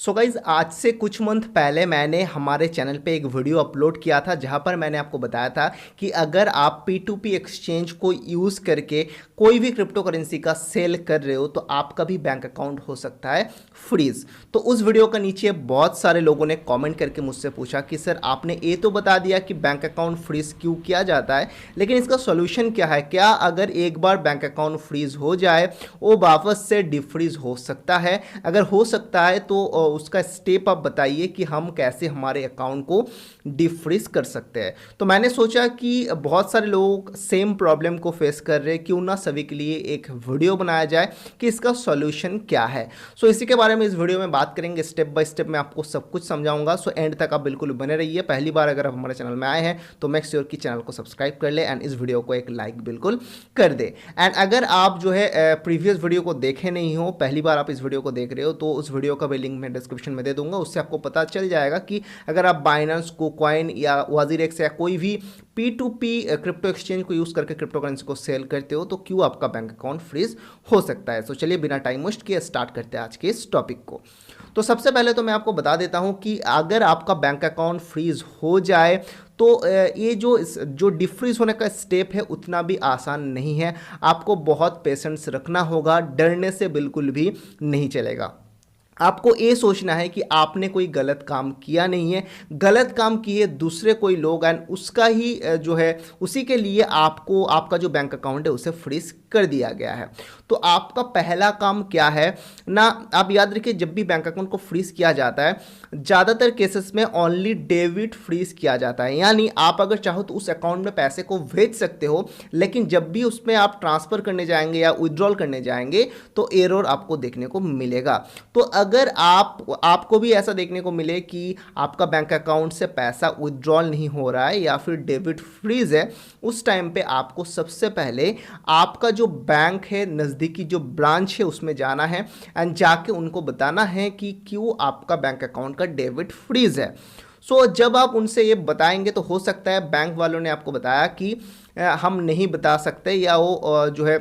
So guys आज से कुछ मंथ पहले मैंने हमारे चैनल पे एक वीडियो अपलोड किया था जहां पर मैंने आपको बताया था कि अगर आप P2P एक्सचेंज को यूज़ करके कोई भी क्रिप्टो करेंसी का सेल कर रहे हो तो आपका भी बैंक अकाउंट हो सकता है फ्रीज। तो उस वीडियो का नीचे बहुत सारे लोगों ने कमेंट करके मुझसे पूछा कि सर आपने ये तो बता दिया कि बैंक अकाउंट फ्रीज क्यों किया जाता है, लेकिन इसका सोल्यूशन क्या है? क्या अगर एक बार बैंक अकाउंट फ्रीज हो जाए वो वापस से डिफ्रीज हो सकता है? अगर हो सकता है तो उसका स्टेप आप बताइए कि हम कैसे हमारे अकाउंट को डिफ्रीज कर सकते हैं। तो मैंने सोचा कि बहुत सारे लोग सेम प्रॉब्लम को फेस कर रहे हैं, क्यों ना सभी के लिए एक वीडियो बनाया जाए कि इसका सॉल्यूशन क्या है। सो इसी के बारे में इस वीडियो में बात करेंगे, स्टेप बाय स्टेप मैं आपको सब कुछ समझाऊंगा। सो एंड तक आप बिल्कुल बने रहिए। पहली बार अगर आप हमारे चैनल में आए हैं तो मेक श्योर कि चैनल को सब्सक्राइब कर ले एंड इस वीडियो को एक लाइक बिल्कुल कर दे। एंड अगर आप जो है प्रीवियस वीडियो को देखे नहीं हो, पहली बार आप इस वीडियो को देख रहे हो, तो उस वीडियो का भी लिंक मैं डिस्क्रिप्शन में दे दूंगा। उससे आपको पता चल जाएगा कि अगर आप बाइनेंस, कुकॉइन या वाजीरेक्स या कोई भी P2P क्रिप्टो एक्सचेंज को यूज करके क्रिप्टो करेंसी को सेल करते हो तो क्यों आपका बैंक अकाउंट फ्रीज हो सकता है। तो चलिए बिना टाइम वेस्ट किए स्टार्ट करते हैं आज के इस टॉपिक को। तो सबसे पहले तो मैं आपको बता देता हूं कि अगर आपका बैंक अकाउंट फ्रीज हो जाए तो ये जो डिफ्रीज होने का स्टेप है उतना भी आसान नहीं है। आपको बहुत पेशेंस रखना होगा, डरने से बिल्कुल भी नहीं चलेगा। आपको ये सोचना है कि आपने कोई गलत काम किया नहीं है, गलत काम किए दूसरे कोई लोग एंड उसका ही जो है उसी के लिए आपको आपका जो बैंक अकाउंट है उसे फ्रीज कर दिया गया है। तो आपका पहला काम क्या है ना, आप याद रखिए जब भी बैंक अकाउंट को फ्रीज किया जाता है ज़्यादातर केसेस में ओनली डेबिट फ्रीज किया जाता है, यानी आप अगर चाहो तो उस अकाउंट में पैसे को भेज सकते हो, लेकिन जब भी उसमें आप ट्रांसफ़र करने जाएंगे या विड्रॉल करने जाएंगे तो एरर आपको देखने को मिलेगा। तो अगर आपको भी ऐसा देखने को मिले कि आपका बैंक अकाउंट से पैसा विड्रॉल नहीं हो रहा है या फिर डेबिट फ्रीज है, उस टाइम पे आपको सबसे पहले आपका जो बैंक है, नज़दीकी जो ब्रांच है उसमें जाना है एंड जाके उनको बताना है कि क्यों आपका बैंक अकाउंट का डेबिट फ्रीज है। सो जब आप उनसे ये बताएंगे तो हो सकता है बैंक वालों ने आपको बताया कि हम नहीं बता सकते या वो जो है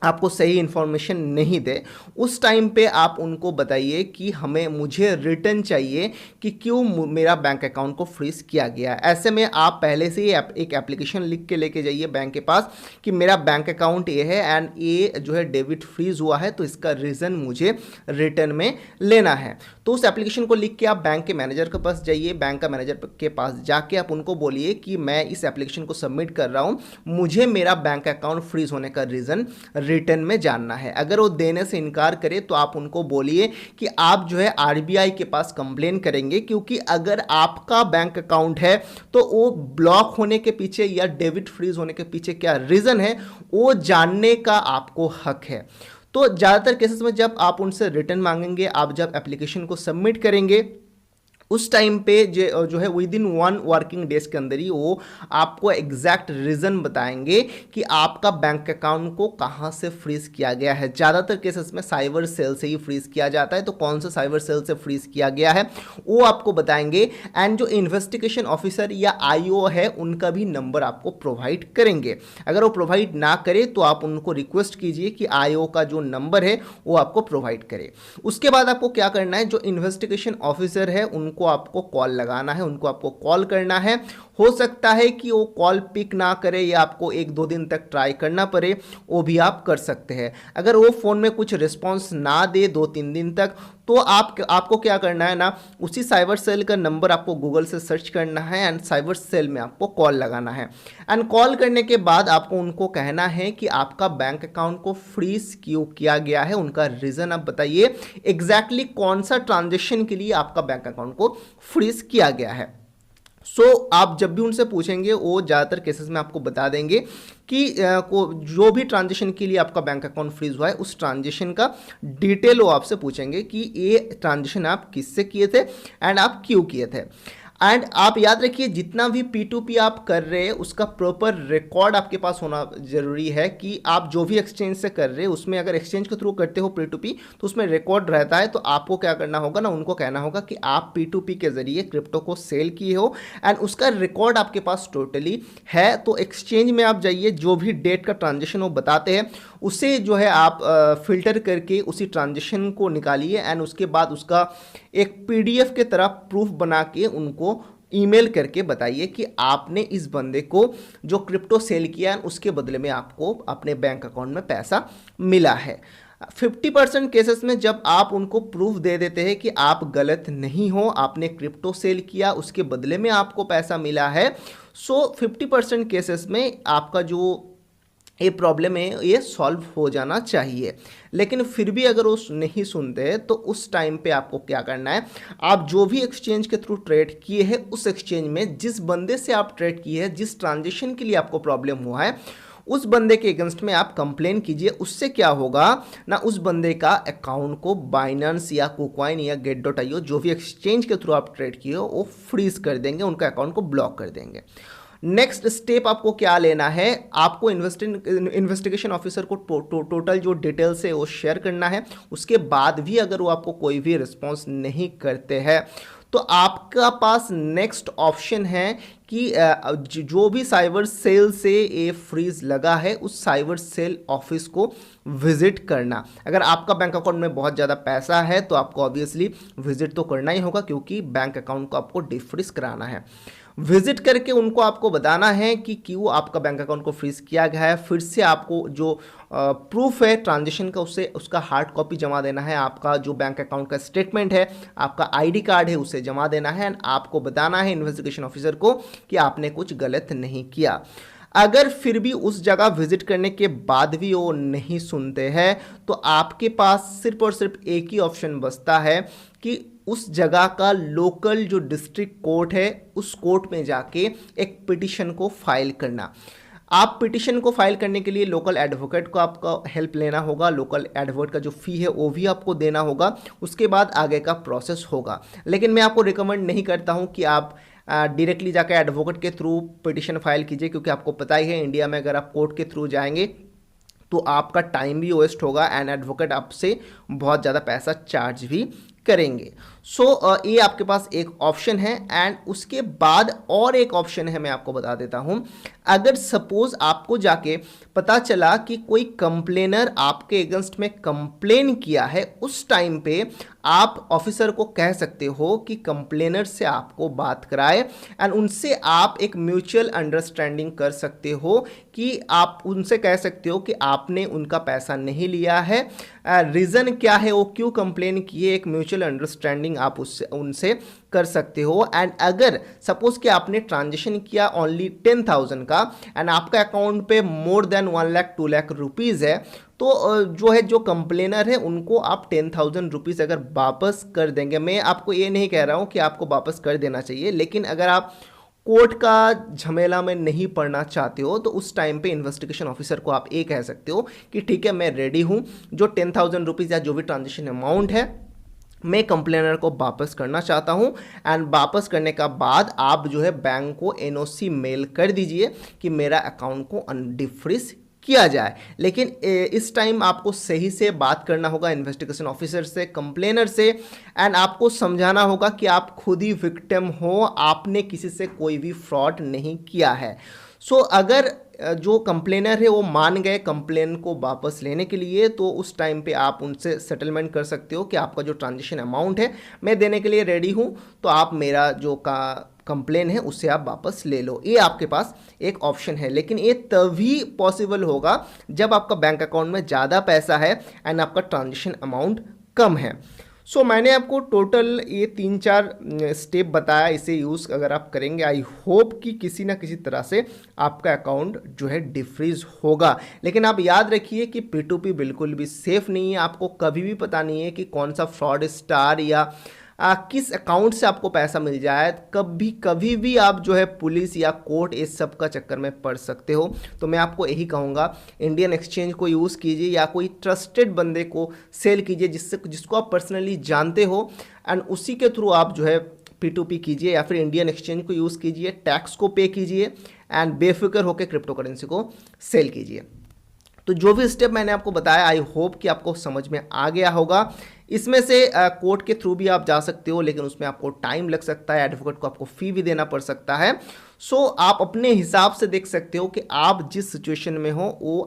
आपको सही इन्फॉर्मेशन नहीं दे। उस टाइम पे आप उनको बताइए कि मुझे रिटर्न चाहिए कि क्यों मेरा बैंक अकाउंट को फ्रीज किया गया है। ऐसे में आप पहले से ही एक एप्लीकेशन लिख के लेके जाइए बैंक के पास कि मेरा बैंक अकाउंट ये है एंड ये जो है डेबिट फ्रीज हुआ है, तो इसका रीज़न मुझे रिटर्न में लेना है। तो उस एप्लीकेशन को लिख के आप बैंक के मैनेजर के पास जाइए। बैंक का मैनेजर के पास जाके आप उनको बोलिए कि मैं इस एप्लीकेशन को सबमिट कर रहा हूँ, मुझे मेरा बैंक अकाउंट फ्रीज होने का रीज़न रिटर्न में जानना है। अगर वो देने से इनकार करे तो आप उनको बोलिए कि आप जो है आरबीआई के पास कंप्लेन करेंगे, क्योंकि अगर आपका बैंक अकाउंट है तो वो ब्लॉक होने के पीछे या डेबिट फ्रीज होने के पीछे क्या रीज़न है वो जानने का आपको हक है। तो ज़्यादातर केसेस में जब आप उनसे रिटर्न मांगेंगे, आप जब एप्लीकेशन को सबमिट करेंगे उस टाइम पे जो है विद इन 1 वर्किंग डेज के अंदर ही वो आपको एग्जैक्ट रीज़न बताएंगे कि आपका बैंक अकाउंट को कहाँ से फ्रीज किया गया है। ज़्यादातर केसेस में साइबर सेल से ही फ्रीज किया जाता है, तो कौन सा साइबर सेल से फ्रीज किया गया है वो आपको बताएंगे एंड जो इन्वेस्टिगेशन ऑफिसर या आईओ है उनका भी नंबर आपको प्रोवाइड करेंगे। अगर वो प्रोवाइड ना करे तो आप उनको रिक्वेस्ट कीजिए कि आईओ का जो नंबर है वो आपको प्रोवाइड करे। उसके बाद आपको क्या करना है, जो इन्वेस्टिगेशन ऑफिसर है उनको आपको कॉल लगाना है, उनको आपको कॉल करना है। हो सकता है कि वो कॉल पिक ना करे या आपको 1-2 दिन तक ट्राई करना पड़े, वो भी आप कर सकते हैं। अगर वो फ़ोन में कुछ रिस्पॉन्स ना दे 2-3 दिन तक, तो आपको क्या करना है ना, उसी साइबर सेल का नंबर आपको गूगल से सर्च करना है एंड साइबर सेल में आपको कॉल लगाना है। एंड कॉल करने के बाद आपको उनको कहना है कि आपका बैंक अकाउंट को फ्रीज क्यों किया गया है, उनका रीज़न आप बताइए, एग्जैक्टली कौन सा ट्रांजेक्शन के लिए आपका बैंक अकाउंट को फ्रीज किया गया है। आप जब भी उनसे पूछेंगे वो ज़्यादातर केसेस में आपको बता देंगे कि जो भी ट्रांजेक्शन के लिए आपका बैंक अकाउंट फ्रीज हुआ है उस ट्रांजेक्शन का डिटेल वो आपसे पूछेंगे कि ये ट्रांजेक्शन आप किससे किए थे एंड आप क्यों किए थे। एंड आप याद रखिए जितना भी P2P आप कर रहे हैं उसका प्रॉपर रिकॉर्ड आपके पास होना जरूरी है कि आप जो भी एक्सचेंज से कर रहे हैं उसमें अगर एक्सचेंज के थ्रू करते हो P2P तो उसमें रिकॉर्ड रहता है। तो आपको क्या करना होगा ना, उनको कहना होगा कि आप P2P के जरिए क्रिप्टो को सेल किए हो एंड उसका रिकॉर्ड आपके पास टोटली है। तो एक्सचेंज में आप जाइए, जो भी डेट का ट्रांजेक्शन वो बताते हैं उसे जो है आप फिल्टर करके उसी ट्रांजेक्शन को निकालिए एंड उसके बाद उसका एक पीडीएफ के तरह प्रूफ बना के उनको ईमेल करके बताइए कि आपने इस बंदे को जो क्रिप्टो सेल किया है उसके बदले में आपको अपने बैंक अकाउंट में पैसा मिला है। 50% केसेस में जब आप उनको प्रूफ दे देते हैं कि आप गलत नहीं हो, आपने क्रिप्टो सेल किया उसके बदले में आपको पैसा मिला है, सो 50% केसेस में आपका जो ये प्रॉब्लम है ये सॉल्व हो जाना चाहिए। लेकिन फिर भी अगर वो नहीं सुनते तो उस टाइम पे आपको क्या करना है, आप जो भी एक्सचेंज के थ्रू ट्रेड किए हैं उस एक्सचेंज में जिस बंदे से आप ट्रेड किए हैं, जिस ट्रांजेक्शन के लिए आपको प्रॉब्लम हुआ है, उस बंदे के अगेंस्ट में आप कंप्लेन कीजिए। उससे क्या होगा ना, उस बंदे का अकाउंट को बाइनेंस या कुकॉइन या Get.io जो भी एक्सचेंज के थ्रू आप ट्रेड किए हो वो फ्रीज कर देंगे, उनका अकाउंट को ब्लॉक कर देंगे। नेक्स्ट स्टेप आपको क्या लेना है, आपको इन्वेस्टिगेशन ऑफिसर को टोटल जो डिटेल्स है वो शेयर करना है। उसके बाद भी अगर वो आपको कोई भी रिस्पॉन्स नहीं करते हैं तो आपका पास नेक्स्ट ऑप्शन है कि जो भी साइबर सेल से ये फ्रीज लगा है उस साइबर सेल ऑफिस को विजिट करना। अगर आपका बैंक अकाउंट में बहुत ज़्यादा पैसा है तो आपको ऑब्वियसली विजिट तो करना ही होगा, क्योंकि बैंक अकाउंट को आपको डिफ्रीज कराना है। विजिट करके उनको आपको बताना है कि क्यों आपका बैंक अकाउंट को फ्रीज किया गया है। फिर से आपको जो प्रूफ है ट्रांजेक्शन का उसका हार्ड कॉपी जमा देना है, आपका जो बैंक अकाउंट का स्टेटमेंट है, आपका आईडी कार्ड है उसे जमा देना है एंड आपको बताना है इन्वेस्टिगेशन ऑफिसर को कि आपने कुछ गलत नहीं किया। अगर फिर भी उस जगह विजिट करने के बाद भी वो नहीं सुनते हैं तो आपके पास सिर्फ और सिर्फ एक ही ऑप्शन बचता है कि उस जगह का लोकल जो डिस्ट्रिक्ट कोर्ट है उस कोर्ट में जाके एक पिटीशन को फाइल करना। आप पिटीशन को फाइल करने के लिए लोकल एडवोकेट को आपका हेल्प लेना होगा, लोकल एडवोकेट का जो फ़ी है वो भी आपको देना होगा, उसके बाद आगे का प्रोसेस होगा। लेकिन मैं आपको रिकमेंड नहीं करता हूँ कि आप डायरेक्टली जाकर एडवोकेट के थ्रू पिटीशन फाइल कीजिए, क्योंकि आपको पता ही है इंडिया में अगर आप कोर्ट के थ्रू जाएंगे तो आपका टाइम भी वेस्ट होगा एंड एडवोकेट आपसे बहुत ज़्यादा पैसा चार्ज भी करेंगे। ये आपके पास एक ऑप्शन है एंड उसके बाद और एक ऑप्शन है, मैं आपको बता देता हूं। अगर सपोज आपको जाके पता चला कि कोई कंप्लेनर आपके अगेंस्ट में कंप्लेन किया है, उस टाइम पे आप ऑफिसर को कह सकते हो कि कंप्लेनर से आपको बात कराए एंड उनसे आप एक म्यूचुअल अंडरस्टैंडिंग कर सकते हो कि आप उनसे कह सकते हो कि आपने उनका पैसा नहीं लिया है, रीज़न क्या है, वो क्यों कंप्लेन किए, एक म्यूचुअल अंडरस्टैंडिंग आप उनसे कर सकते हो। एंड अगर सपोज कि आपने ट्रांजेक्शन किया ओनली 10,000 का एंड आपका अकाउंट पे more than 1 lakh 2 lakh rupees है, तो जो कंप्लेनर है उनको आप 10,000 रुपीज़ अगर वापस कर देंगे, मैं आपको ये नहीं कह रहा हूँ कि आपको वापस कर देना चाहिए, लेकिन अगर आप कोर्ट का झमेला में नहीं पड़ना चाहते हो तो उस टाइम पे इन्वेस्टिगेशन ऑफिसर को आप ये कह सकते हो कि ठीक है, मैं रेडी हूँ, जो 10,000 रुपीज़ या जो भी ट्रांजेक्शन अमाउंट है मैं कंप्लेनर को वापस करना चाहता हूं। एंड वापस करने का बाद आप जो है बैंक को एनओसी मेल कर दीजिए कि मेरा अकाउंट को अनडिफ्रीज किया जाए। लेकिन इस टाइम आपको सही से बात करना होगा इन्वेस्टिगेशन ऑफिसर से, कंप्लेनर से, एंड आपको समझाना होगा कि आप खुद ही विक्टिम हो, आपने किसी से कोई भी फ्रॉड नहीं किया है। अगर जो कंप्लेनर है वो मान गए कंप्लेन को वापस लेने के लिए, तो उस टाइम पे आप उनसे सेटलमेंट कर सकते हो कि आपका जो ट्रांजेक्शन अमाउंट है मैं देने के लिए रेडी हूँ, तो आप मेरा जो कंप्लेन है उससे आप वापस ले लो। ये आपके पास एक ऑप्शन है, लेकिन ये तभी पॉसिबल होगा जब आपका बैंक अकाउंट में ज़्यादा पैसा है एंड आपका ट्रांजेक्शन अमाउंट कम है। मैंने आपको टोटल ये 3-4 स्टेप बताया, इसे यूज़ अगर आप करेंगे, आई होप कि किसी ना किसी तरह से आपका अकाउंट जो है डिफ्रीज होगा। लेकिन आप याद रखिए कि P2P बिल्कुल भी सेफ़ नहीं है, आपको कभी भी पता नहीं है कि कौन सा फ्रॉड स्टार या किस अकाउंट से आपको पैसा मिल जाए। कभी भी आप जो है पुलिस या कोर्ट इस सब का चक्कर में पड़ सकते हो। तो मैं आपको यही कहूँगा, इंडियन एक्सचेंज को यूज़ कीजिए या कोई ट्रस्टेड बंदे को सेल कीजिए जिसको आप पर्सनली जानते हो, एंड उसी के थ्रू आप जो है P2P कीजिए, या फिर इंडियन एक्सचेंज को यूज़ कीजिए, टैक्स को पे कीजिए एंड बेफिक्र होकर क्रिप्टो करेंसी को सेल कीजिए। तो जो भी स्टेप मैंने आपको बताया, आई होप कि आपको समझ में आ गया होगा। इसमें से कोर्ट के थ्रू भी आप जा सकते हो, लेकिन उसमें आपको टाइम लग सकता है, एडवोकेट को आपको फी भी देना पड़ सकता है। सो आप अपने हिसाब से देख सकते हो कि आप जिस सिचुएशन में हो वो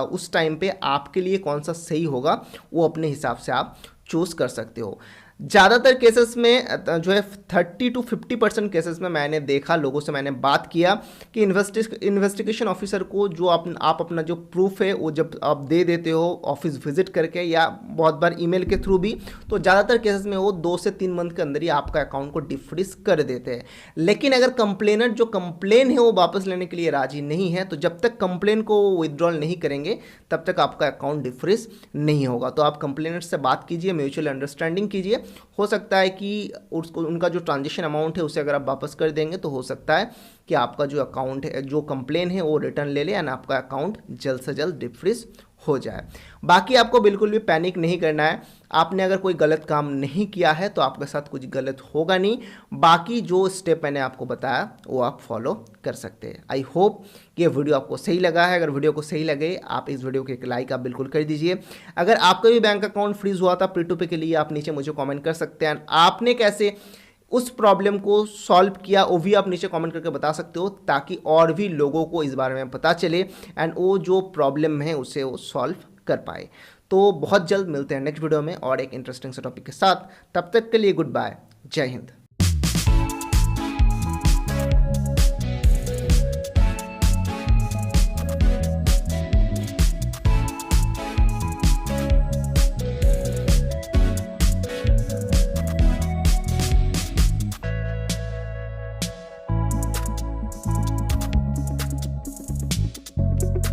उस टाइम पे आपके लिए कौन सा सही होगा, वो अपने हिसाब से आप चूज कर सकते हो। ज़्यादातर केसेस में जो है 30 to 50% केसेस में मैंने देखा, लोगों से मैंने बात किया कि इन्वेस्टिगेशन ऑफिसर को जो आप अपना जो प्रूफ है वो जब आप दे देते हो ऑफिस विजिट करके या बहुत बार ईमेल के थ्रू भी, तो ज़्यादातर केसेस में वो 2 से 3 मंथ के अंदर ही आपका अकाउंट को डिफ्रीज कर देते हैं। लेकिन अगर कंप्लेनेंट जो कंप्लेन है वो वापस लेने के लिए राजी नहीं है, तो जब तक कंप्लेन को विदड्रॉल नहीं करेंगे तब तक आपका अकाउंट डिफ्रीज नहीं होगा। तो आप कंप्लेनेंट से बात कीजिए, म्यूचुअल अंडरस्टैंडिंग कीजिए। हो सकता है कि उसको उनका जो ट्रांजेक्शन अमाउंट है उसे अगर आप वापस कर देंगे तो हो सकता है कि आपका जो अकाउंट है, जो कंप्लेन है वो रिटर्न ले ले एंड आपका अकाउंट जल्द से जल्द डिफ्रीज हो जाए। बाकी आपको बिल्कुल भी पैनिक नहीं करना है। आपने अगर कोई गलत काम नहीं किया है तो आपके साथ कुछ गलत होगा नहीं। बाकी जो स्टेप मैंने आपको बताया वो आप फॉलो कर सकते हैं। आई होप कि ये वीडियो आपको सही लगा है। अगर वीडियो को सही लगे आप इस वीडियो को एक लाइक आप बिल्कुल कर दीजिए। अगर आपका भी बैंक अकाउंट फ्रीज हुआ था P2P के लिए, आप नीचे मुझे कॉमेंट कर सकते हैं। आपने कैसे उस प्रॉब्लम को सॉल्व किया वो भी आप नीचे कमेंट करके बता सकते हो, ताकि और भी लोगों को इस बारे में पता चले एंड वो जो प्रॉब्लम है उसे वो सॉल्व कर पाए। तो बहुत जल्द मिलते हैं नेक्स्ट वीडियो में और एक इंटरेस्टिंग से टॉपिक के साथ। तब तक के लिए गुड बाय, जय हिंद।